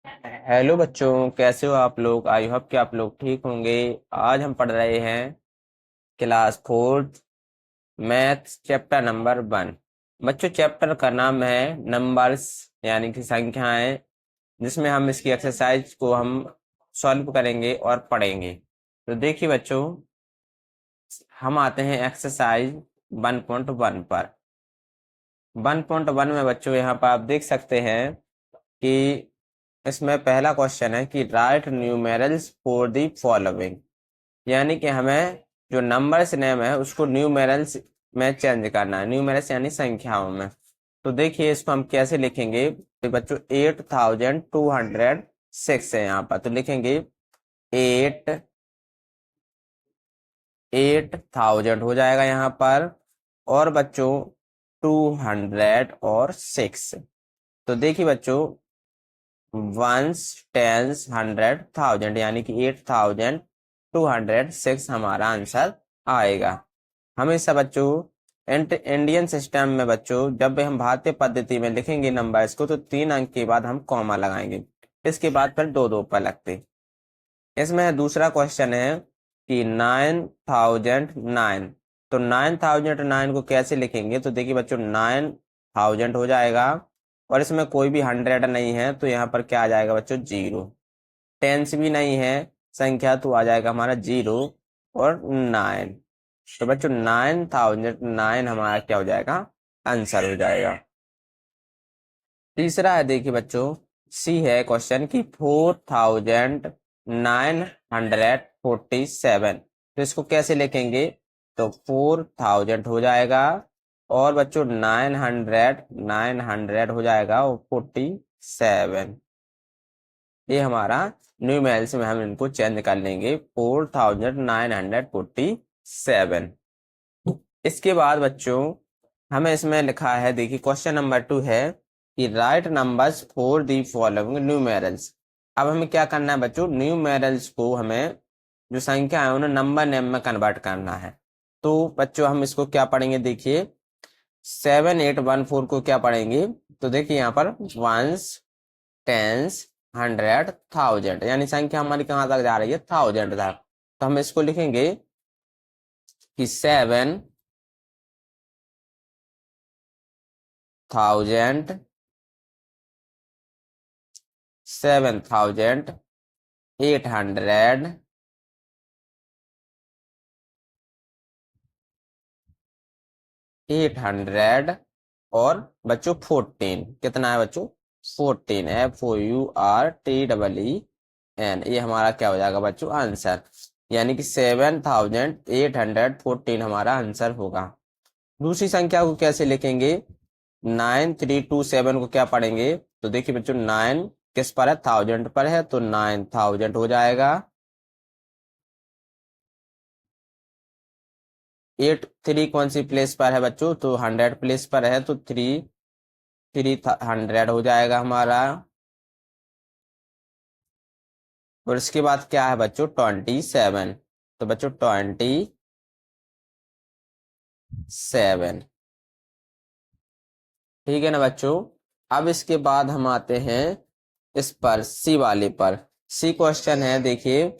Hello बच्चों, कैसे हो आप लोग। आई होप कि आप लोग ठीक होंगे। आज हम पढ़ रहे हैं class fourth math chapter number 1। बच्चों, चैप्टर का नाम है नंबर्स यानी कि संख्याएं, जिसमें हम इसकी एक्सरसाइज को हम सॉल्व करेंगे और पढ़ेंगे। तो देखिए बच्चों, हम आते हैं एक्सरसाइज 1.1 पर। 1.1 में बच्चों यहाँ पर आप देख सकते हैं कि इसमें पहला क्वेश्चन है कि right numerals for the following, यानी कि हमें जो नंबर्स नेम है उसको न्यूमेरल्स में चेंज करना है। न्यूमेरल्स यानी संख्याओं में। तो देखिए इसको हम कैसे लिखेंगे। तो बच्चों 8206 है यहाँ पर, तो लिखेंगे 8000 हो जाएगा यहाँ पर। और बच्चों 200 और 6। तो देखिए बच्चों, वंस टेंस 100,000 यानी कि 8206 हमारा आंसर आएगा। हमेशा बच्चों इंडियन सिस्टम में बच्चों जब भी हम भारतीय पद्धति में लिखेंगे नंबर्स को, तो 3 अंक के बाद हम कॉमा लगाएंगे, इसके बाद फिर दो दो पर लगते। इसमें दूसरा क्वेश्चन है कि 9009। तो 9009 को कैसे लिखेंगे। तो देखिए बच्चों 9000 हो जाएगा, और इसमें कोई भी 100 नहीं है, तो यहाँ पर क्या आ जाएगा बच्चों, 0। टेंस भी नहीं है संख्या, तो आ जाएगा हमारा 0 और 9। तो बच्चों 9009 हमारा क्या हो जाएगा, आंसर हो जाएगा। तीसरा है, देखिए बच्चों सी है क्वेश्चन की 4947। तो इसको कैसे लिखेंगे। तो 4000 हो जाएगा, और बच्चों 900 हो जाएगा, और 47। ये हमारा न्यूमेरिकल्स में हम इनको चेंज कर लेंगे, 4947। इसके बाद बच्चों हमें इसमें लिखा है, देखिए क्वेश्चन नंबर 2 है कि right numbers for the following numerals. अब हमें क्या करना है बच्चों, न्यूमेरल्स को हमें जो संख्या है उन्हें नंबर नेम में कन्वर्ट करना है। तो बच्चों हम इसको क्या पढ़ेंगे, देखिए 7814 को क्या पढ़ेंगे। तो देखिए यहाँ पर वंस टेंस 100,000 यानी संख्या हमारी कहाँ तक जा रही है, 1000 तक। तो हम इसको लिखेंगे कि 7000 7800 800 और बच्चों 14। कितना है बच्चों, 14। FOURTEEN। ये हमारा क्या हो जाएगा बच्चों, आंसर। यानी कि 7814 हमारा आंसर होगा। दूसरी संख्या को कैसे लिखेंगे, 9327 को क्या पढ़ेंगे। तो देखिए बच्चों 9 किस पर है, 1000 पर है, तो 9000 हो जाएगा। 83 कौन सी प्लेस पर है बच्चों, तो 100 प्लेस पर है, तो 300 हो जाएगा हमारा। और इसके बाद क्या है बच्चों, 27। तो बच्चों 27। ठीक है ना बच्चों। अब इसके बाद हम आते हैं इस पर, सी वाले पर। सी क्वेश्चन है, देखिए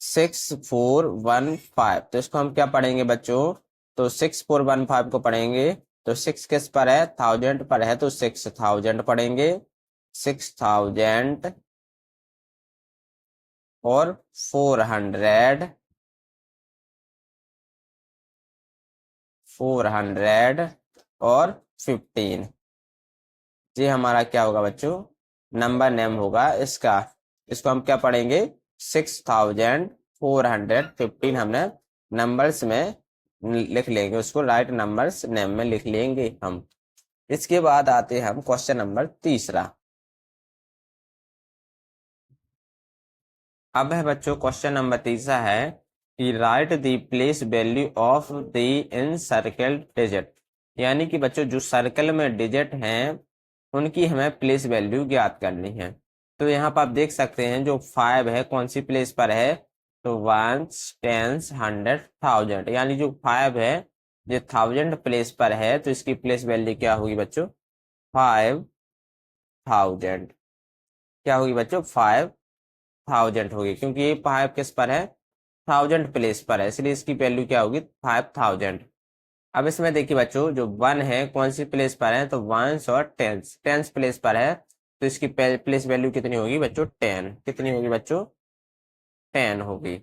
6415। तो इसको हम क्या पढ़ेंगे बच्चों, तो 6415 को पढ़ेंगे। तो 6 किस पर है, 1000 पर है, तो 6000 पढ़ेंगे। 6000 और 400 और 15। ये हमारा क्या होगा बच्चों, नंबर नेम होगा इसका। इसको हम क्या पढ़ेंगे, 6415 हमने नंबर्स में लिख लेंगे, उसको राइट नंबर्स नेम में लिख लेंगे हम। इसके बाद आते हैं हम क्वेश्चन नंबर तीसरा। अब है बच्चों क्वेश्चन नंबर तीसरा है कि right the place value of the in circle digit. यानी कि बच्चों जो सर्कल में डिजिट हैं उनकी हमें प्लेस वैल्यू ज्ञात करनी है। तो यहाँ पर आप देख सकते हैं जो 5 है कौन सी प्लेस पर है, तो वंस टेंस 100,000 यानी जो 5 है ये 1000 प्लेस पर है, तो इसकी प्लेस वैल्यू क्या होगी बच्चों, 5000। क्या होगी बच्चों, 5000 होगी, क्योंकि ये 5 किस पर है, 1000 प्लेस पर है, इसलिए इसकी वैल्यू क्या होगी, 5000। अब इसमें देखिए बच्चों, जो 1 है कौन सी प्लेस पर है, तो वंस और टेंस, टेंस प्लेस पर है, तो इसकी प्लेस वैल्यू कितनी होगी बच्चों, 10। कितनी होगी बच्चों, 10 होगी।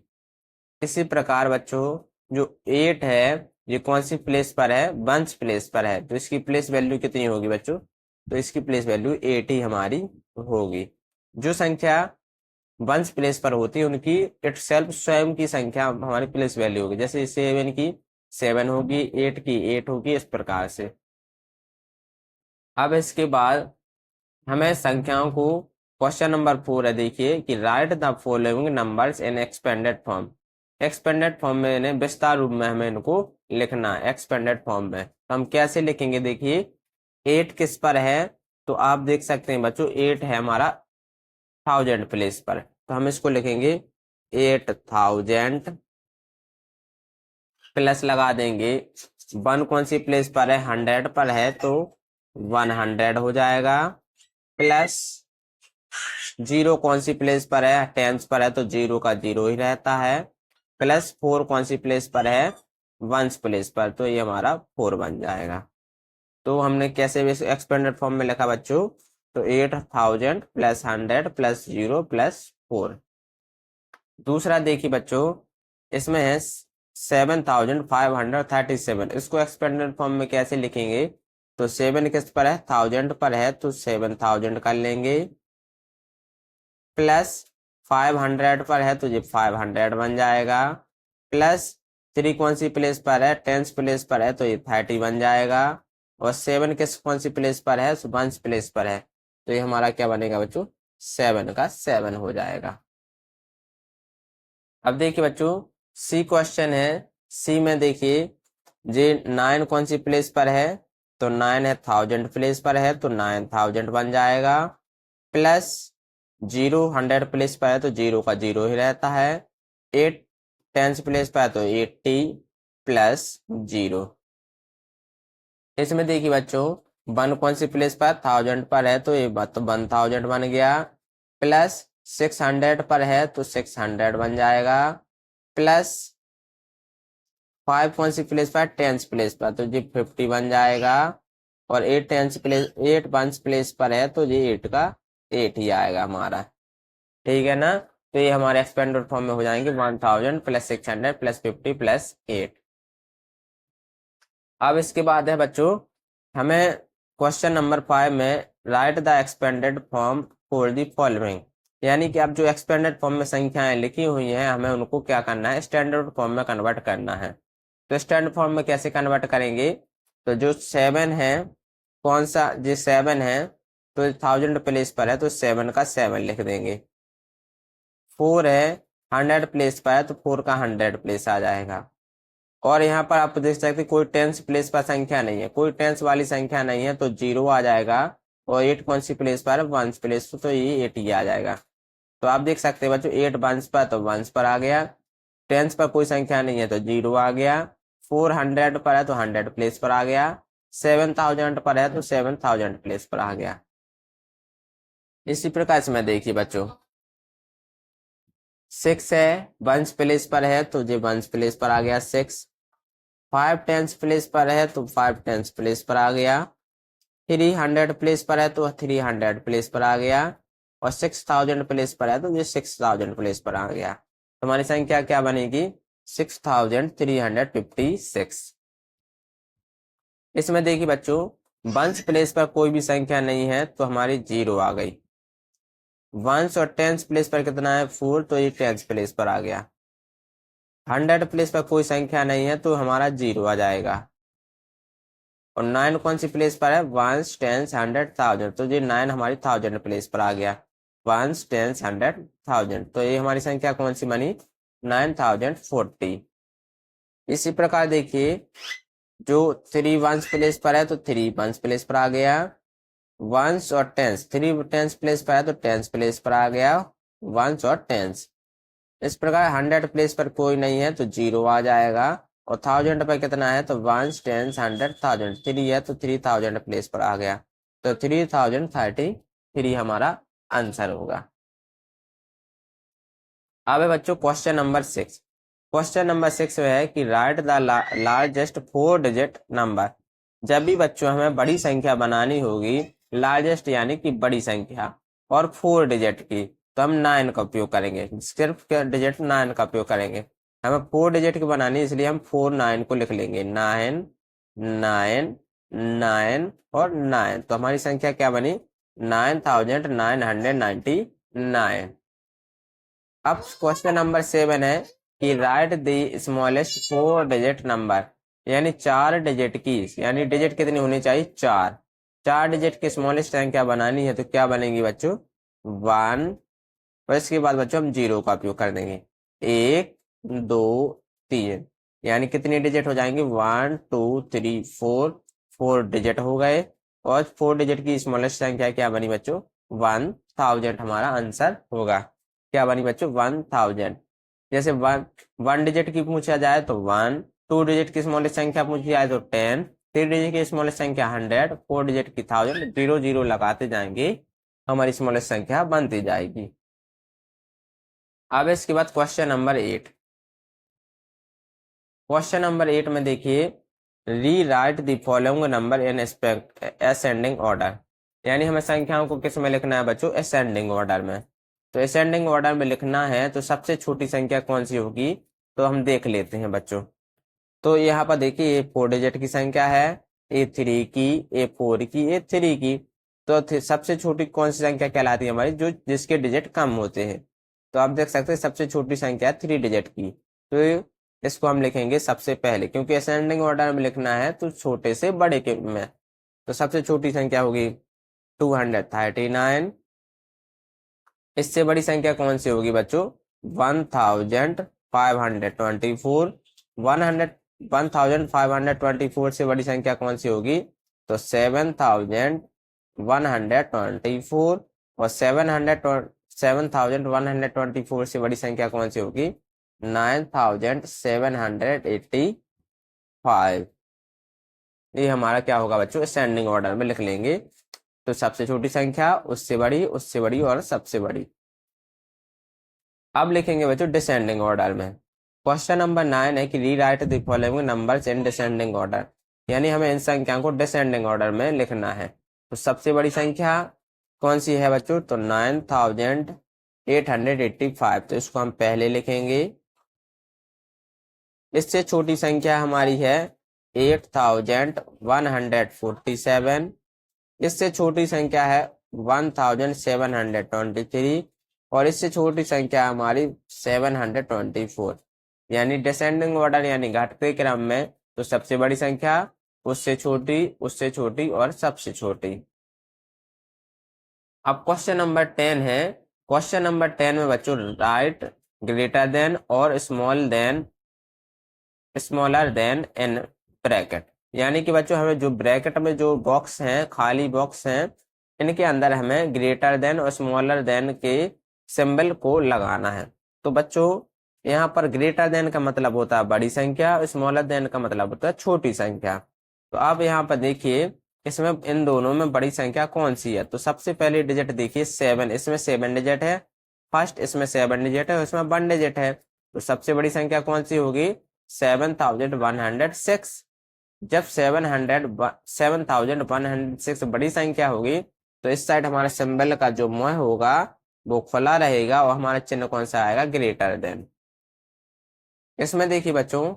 इसी प्रकार बच्चों जो 8 है, ये कौन सी प्लेस पर है, वंस प्लेस पर है, तो इसकी प्लेस वैल्यू कितनी होगी बच्चों, तो इसकी प्लेस वैल्यू 8 ही हमारी होगी। जो संख्या वंस प्लेस पर होती है उनकी इटसेल्फ स्वयं की संख्या हमारी प्लेस वैल्यू होगी, जैसे 7 की 7 होगी, 8 की 8 होगी, इस प्रकार से। अब इसके बाद हमें संख्याओं को, क्वेश्चन नंबर 4 है, देखिए कि right the following numbers in expanded form. Expanded form में इन्हें विस्तार रूप में हमें इनको लिखना है, एक्सपेंडेड फॉर्म में। तो हम कैसे लिखेंगे, देखिए 8 किस पर है, तो आप देख सकते हैं बच्चों 8 है हमारा 1000 प्लेस पर, तो हम इसको लिखेंगे 8000 प्लस लगा देंगे 1 कौन सी प्लेस पर है, 100 पर है, तो 100 हो जाएगा, प्लस 0 कौन सी प्लेस पर है, टेंस पर है, तो 0 का 0 ही रहता है, प्लस 4 कौन सी प्लेस पर है, वंस प्लेस पर, तो ये हमारा 4 बन जाएगा। तो हमने कैसे एक्सपेंडेड फॉर्म में लिखा बच्चों, तो 8000 प्लस 100 प्लस 0 प्लस 4। दूसरा देखिए बच्चों, इसमें है 7537, इसको एक्सपेंडेड फॉर्म में कैसे लिखेंगे, तो 7 किस पर है, 1000 पर है, तो 7000 कर लेंगे, प्लस 500 पर है, तो ये 500 बन जाएगा, प्लस 3 कौन सी प्लेस पर है, टेंस प्लेस पर है, तो ये 30 बन जाएगा, और 7 किस कौन सी प्लेस पर है, वंस प्लेस पर है, तो ये हमारा क्या बनेगा बच्चों, 7 का 7 हो जाएगा। अब देखिए बच्चों सी क्वेश्चन है, सी में देखिए जे 9 कौन सी प्लेस पर है, तो 9 है 1000 प्लेस पर है, तो 9000 बन जाएगा, प्लस 0 100 प्लेस पर है, तो 0 का 0 ही रहता है, 8 टेंस प्लेस पर है, तो 80 प्लस 0। इसमें देखिए बच्चों 1 कौन सी प्लेस पर, 1000 पर है, तो ये तो 1000 बन गया, प्लस 600 पर है, तो 600 बन जाएगा, प्लस 5 कौन सी प्लेस पर, टेंस प्लेस पर, तो ये 50 बन जाएगा, और 8 टेंस प्लेस 8 वंस प्लेस पर है, तो ये 8 का 8 ही आएगा हमारा, ठीक है ना। तो ये हमारे एक्सपेंडेड फॉर्म में हो जाएंगे 1000 प्लस 600 प्लस 50 प्लस 8। अब इसके बाद है बच्चों हमें क्वेश्चन नंबर 5 में right the expanded form for the following, यानी कि अब जो एक्सपेंडेड फॉर्म में संख्याएं लिखी हुई हैं हमें उनको क्या करना है, स्टैंडर्ड फॉर्म में कन्वर्ट करना है। तो स्टैंडर्ड फॉर्म में कैसे कन्वर्ट करेंगे, तो जो 7 है, कौन सा जो 7 है, तो 1000 प्लेस पर है, तो 7 का 7 लिख देंगे। 4 है 100 प्लेस पर है, तो 4 का 100 प्लेस आ जाएगा। और यहाँ पर आप देख सकते हैं कोई टेंस प्लेस पर संख्या नहीं है, कोई टेंस वाली संख्या नहीं है, तो 0 आ जाएगा, और 8 कौन सी प्लेस पर है, वंस प्लेस, तो ये 8 ही आ जाएगा। तो आप देख सकते हैं बच्चों 8 वंस पर, तो वंस पर आ गया, टेंस पर कोई संख्या नहीं है, तो 0 आ गया, 400 पर है, तो 100 प्लेस पर आ गया, 7000 पर है, तो 7000 प्लेस पर आ गया। इसी प्रकार से मैं देखिए बच्चों 6 है वंस प्लेस पर है, तो ये वंस प्लेस पर आ गया 6, 5 टेंस प्लेस पर है, तो 5 टेंस प्लेस पर आ गया, 300 प्लेस पर है, तो 300 प्लेस पर आ गया, और 6000 प्लेस पर है, तो ये 6000 प्लेस पर आ गया। तो हमारी संख्या क्या बनेगी, 6356। इसमें देखिए बच्चों वंस प्लेस पर कोई भी संख्या नहीं है, तो हमारी 0 आ गई। वंस और टेंस प्लेस पर कितना है, 4, तो ये टेंस प्लेस पर आ गया। 100 प्लेस पर कोई संख्या नहीं है, तो हमारा 0 आ जाएगा। और 9 कौन सी प्लेस पर है, वंस टेंस 100 1000, तो ये 9 हमारी 1000 प्लेस पर आ गया, वंस टेंस 100 1000, तो ये हमारी संख्या कौन सी बनी, 9040। इसी प्रकार देखिए जो 3 वंस प्लेस पर है, तो 3 वंस प्लेस पर आ गया, वंस और टेंस 3 टेंस प्लेस पर है, तो टेंस प्लेस पर आ गया, वंस और टेंस। इस प्रकार 100 प्लेस पर कोई नहीं है, तो 0 आ जाएगा, और 1000 पर कितना है, तो वंस टेंस 100 1000, 3 है, तो 3000 प्लेस पर आ गया, तो 3033 हमारा आंसर होगा। अब है बच्चों क्वेश्चन नंबर 6। क्वेश्चन नंबर 6 में है कि right the largest 4 digit number. जब भी बच्चों हमें बड़ी संख्या बनानी होगी, लार्जेस्ट यानी कि बड़ी संख्या, और 4 डिजिट की, तो हम 9 का उपयोग करेंगे। सिर्फ डिजिट 9 का उपयोग करेंगे। हमें 4 डिजिट की बनानी है, इसलिए हम 4 9 को लिख लेंगे। 9 9 9 और 9, तो हमारी संख्या क्या बनी? 9999। अब क्वेश्चन नंबर 7 है कि right the smallest 4 digit number, यानी 4 डिजिट की, यानी डिजिट कितनी होनी चाहिए? 4। 4 डिजिट की स्मॉलेस्ट संख्या बनानी है, तो क्या बनेगी बच्चों? 1। और इसके बाद बच्चों हम 0 का उपयोग कर देंगे। 1 2 3, यानी कितनी डिजिट हो जाएंगे? 1 2 3 4। 4 डिजिट हो गए। और 4 डिजिट की स्मॉलेस्ट संख्या क्या बनी बच्चों? 1000 हमारा आंसर होगा। क्या बनी बच्चों? 1000। जैसे वन डिजिट की पूछा जाए तो 1, 2 डिजिट की स्मॉलेस्ट संख्या पूछी जाए तो 10, 3 डिजिट की स्मॉलेस्ट संख्या 100, 4 डिजिट की 1000। 0 0 लगाते जाएंगे, हमारी स्मॉलेस्ट संख्या बनती जाएगी। अब इसके बाद क्वेश्चन नंबर 8। क्वेश्चन नंबर 8 में देखिए, री right the following number in ascending order. यानी हमें संख्याओं को किस में लिखना है बच्चों? असेंडिंग ऑर्डर में। तो असेंडिंग ऑर्डर में लिखना है, तो सबसे छोटी संख्या कौन सी होगी? तो हम देख लेते हैं बच्चों। तो यहाँ पर देखिए, ये 4 डिजिट की संख्या है, A3 की, A4 की, A3 की। तो सबसे छोटी कौन सी संख्या कहलाती है हमारी? जो जिसके डिजिट कम होते हैं। तो आप देख सकते हैं सबसे छोटी संख्या है 3 डिजिट की। तो इसको हम लिखेंगे सबसे पहले, क्योंकि असेंडिंग ऑर्डर में लिखना है तो छोटे से बड़े के में। तो सबसे छोटी संख्या होगी 239। इससे बड़ी संख्या कौन सी होगी बच्चों? 1524। 1524 से बड़ी संख्या कौन सी होगी? तो 7124। और 7124 से बड़ी संख्या कौन सी होगी? 9785। ये हमारा क्या होगा बच्चों? असेंडिंग ऑर्डर में लिख लेंगे। तो सबसे छोटी संख्या, उससे बड़ी और सबसे बड़ी। अब लिखेंगे बच्चों डिसेंडिंग ऑर्डर में। क्वेश्चन नंबर 9 है कि rewrite the following numbers in descending order. यानी हमें इन संख्याओं को डिसेंडिंग ऑर्डर में लिखना है। तो सबसे बड़ी संख्या कौन सी है बच्चों? तो 9885। तो इसको हम पहले लिखेंगे। इससे छोटी संख्या हमारी है 8147। इससे छोटी संख्या है 1723। और इससे छोटी संख्या हमारी 724। यानी डिसेंडिंग ऑर्डर यानी घटते क्रम में, तो सबसे बड़ी संख्या, उससे छोटी और सबसे छोटी। अब क्वेश्चन नंबर 10 है। क्वेश्चन नंबर 10 में बच्चों राइट ग्रेटर देन और स्मॉलर देन इन ब्रैकेट। यानी कि बच्चों हमें जो ब्रैकेट में जो बॉक्स हैं, खाली बॉक्स हैं, इनके अंदर हमें ग्रेटर देन और स्मॉलर देन के सिंबल को लगाना है। तो बच्चों यहाँ पर ग्रेटर देन का मतलब होता है बड़ी संख्या, स्मॉलर देन का मतलब होता है छोटी संख्या। तो आप यहाँ पर देखिए, इसमें इन दोनों में बड़ी संख्या कौन सी है? तो सबसे पहले डिजिट देखिए 7, इसमें 7 डिजिट है। फर्स्ट इसमें 7 डिजिट है, इसमें 1 डिजिट है। तो सबसे बड़ी संख्या कौन सी होगी? 7106। जब 7106 बड़ी संख्या होगी, तो इस साइड हमारे सिंबल का जो मुंह होगा वो खुला रहेगा, और हमारा चिन्ह कौन सा आएगा? Greater than. इसमें देखिए बच्चों,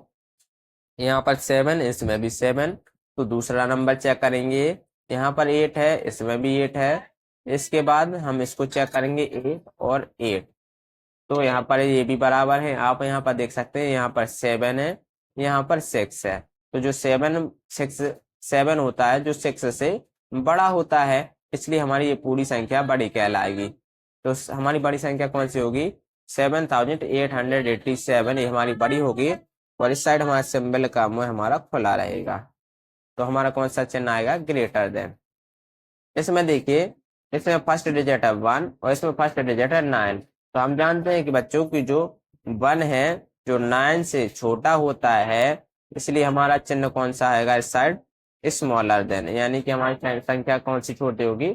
यहाँ पर 7, इसमें भी 7। तो दूसरा नंबर चेक करेंगे, यहाँ पर 8 है, इसमें भी 8 है। इसके बाद हम इसको चेक करेंगे 8 और 8। तो यहाँ पर ये भी बराबर है। आप यहाँ पर देख सकते हैं, यहाँ पर 7 है, यहाँ पर 6 है। तो जो 7 होता है, जो 6 से बड़ा होता है, इसलिए हमारी ये पूरी संख्या बड़ी कहलाएगी। तो हमारी बड़ी संख्या कौन सी होगी? 7887, ये हमारी बड़ी होगी। और इस साइड हमारा सिंबल का मुंह हमारा खुला रहेगा। तो हमारा कौन सा चिन्ह आएगा? Greater than. इसमें देखिए, इसमें फर्स्ट डिजिट है 1 और इसमें फर्स्ट डिजिट है 9। तो हम जानते हैं कि बच्चों की जो 1 है, जो 9 से छोटा होता है, इसलिए हमारा चिन्ह कौन सा आएगा इस साइड? Smaller than. यानी कि हमारी संख्या कौन सी छोटी होगी?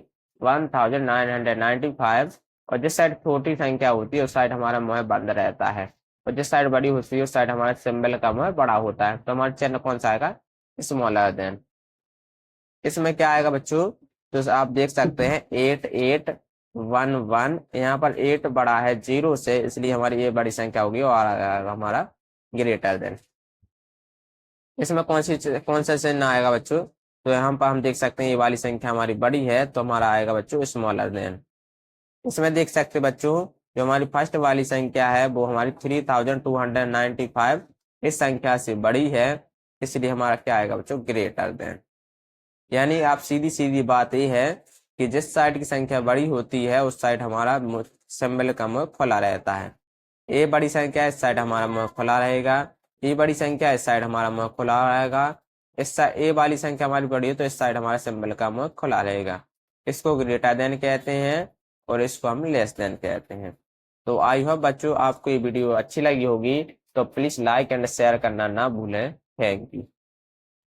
1995, और जिस साइड छोटी संख्या होती है उस साइड हमारा मुँह बंद रहता है, और जिस साइड बड़ी होती है उस साइड हमारा सिंबल का मुँह बड़ा होता है। तो हमारा चिन्ह कौन सा आएगा? Smaller than. इसमें क्या आएगा बच्चों? तो आप देख सकते हैं 8811, यहाँ पर 8 बड़ा है 0 से, इसलिए हमारी ये बड़ी संख्या होगी और आएगा हमारा ग्रेटर देन। इसमें कौन सा चिन्ह आएगा बच्चों? तो यहाँ पर हम देख सकते हैं ये वाली संख्या हमारी बड़ी है तो हमारा आएगा बच्चों स्मॉलर देन। इसमें देख सकते हैं बच्चों जो हमारी फर्स्ट वाली संख्या है वो हमारी 3295 इस संख्या से बड़ी है, इसलिए हमारा क्या आएगा बच्चों? Greater than. यानी आप सीधी सीधी बात ये है कि जिस साइड की संख्या बड़ी होती है उस साइड हमारा सिंबल का मुंह खुला रहता है। ए बड़ी संख्या इस साइड हमारा मुंह खुला रहेगा, ए बड़ी संख्या इस साइड हमारा मुंह खुला रहेगा, इस साइड ए वाली संख्या हमारी बड़ी है तो इस साइड हमारा सिंबल का मुंह खुला रहेगा। इसको ग्रेटर देन कहते हैं और इसको हम लेस देन कहते हैं। तो आई होप बच्चों आपको ये वीडियो अच्छी लगी होगी, तो प्लीज लाइक एंड शेयर करना ना भूलें। Thank you.